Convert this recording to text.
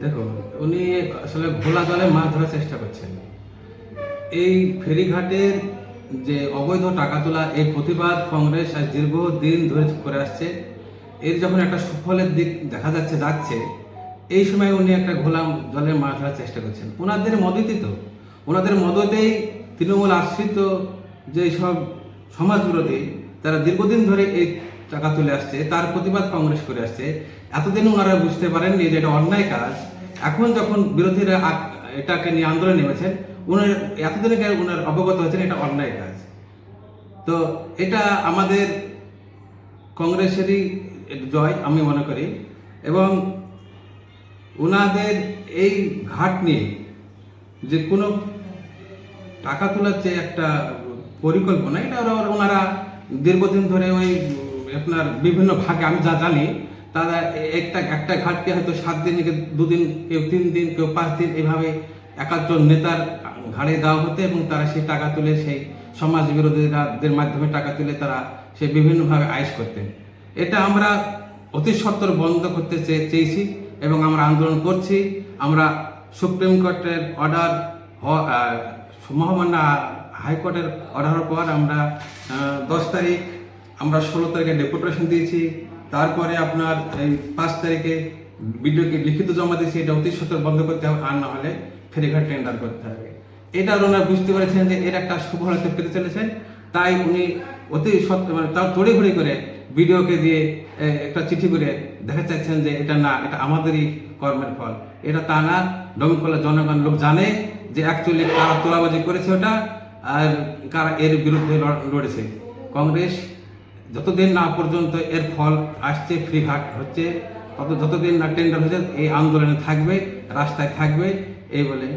দেখুন, উনি আসলে ঘোলা জলে মাছ ধরার চেষ্টা করছেন। এই ফেরিঘাটের যে অবৈধ টাকা তোলা, এই প্রতিবাদ কংগ্রেস আজ দীর্ঘদিন ধরে করে আসছে। এর যখন একটা সুফলের দিক দেখা যাচ্ছে, এই সময় উনি একটা ঘোলা জলে মাছ ধরার চেষ্টা করছেন। ওনাদের মদতই তো, ওনাদের মদতেই তৃণমূল আশ্রিত যে সব সমাজবিরোধী, তারা দীর্ঘদিন ধরে এই টাকা তুলে আসছে, তার প্রতিবাদ কংগ্রেস করে আসছে। এতদিন ওনারা বুঝতে পারেননি যে এটা অন্যায় কাজ। এখন যখন বিরোধীরা এটাকে নিয়ে আন্দোলন নেমেছেন, উনার এতদিনে উনার অবগত হয়েছেন এটা অন্যায় কাজ। তো এটা আমাদের কংগ্রেসেরই জয় আমি মনে করি। এবং ওনাদের এই ঘাট নিয়ে যে কোনো টাকা তোলার যে একটা পরিকল্পনা, এটা ওনারা দীর্ঘদিন ধরে ওই আপনার বিভিন্ন ভাগে, আমি যা জানি, তারা একটা ঘাটকে হয়তো 7 দিন, 2 দিন, কেউ 3 দিন, কেউ 5 দিন, এইভাবে একাধজন নেতার ঘাড়ে দেওয়া হতো এবং তারা সেই টাকা তুলে সেই সমাজ বিরোধীদের মাধ্যমে টাকা তুলে তারা সেই বিভিন্নভাবে আয়েশ করতেন। এটা আমরা অতি সত্বর বন্ধ করতে চেয়েছি এবং আমরা আন্দোলন করছি। আমরা সুপ্রিম কোর্টের অর্ডার, মহামান্য হাইকোর্টের অর্ডারের পর আমরা 10 তারিখ, আমরা 16 তারিখে ডেপুটেশন দিয়েছি। তারপরে আপনার এই 5 তারিখে বিডিওকে লিখিত জমা দিয়েছি। এটা অতি সত্বর বন্ধ করতে হবে, আর না হলে ফেরিঘাট টেন্ডার করতে হবে। এটা ওনারা বুঝতে পেরেছেন যে এর একটা শুভ হতে পেতে চলেছেন, তাই উনি অতি সত্য তার তড়িঘড়ি করে বিডিওকে দিয়ে একটা চিঠি করে দেখা চাচ্ছেন যে এটা না, এটা আমাদেরই কর্মের ফল। এটা তা না, ডোমকলের জনগণ লোক জানে যে অ্যাকচুয়ালি কারা তোলাবাজি করেছে ওটা, আর কারা এর বিরুদ্ধে লড়েছে। কংগ্রেস যতদিন না পর্যন্ত এর ফল আসছে, ফ্রি ঘাট হচ্ছে, যতদিন না টেন্ডার হচ্ছে, এই আন্দোলনে থাকবে, রাস্তায় থাকবে, এই বলে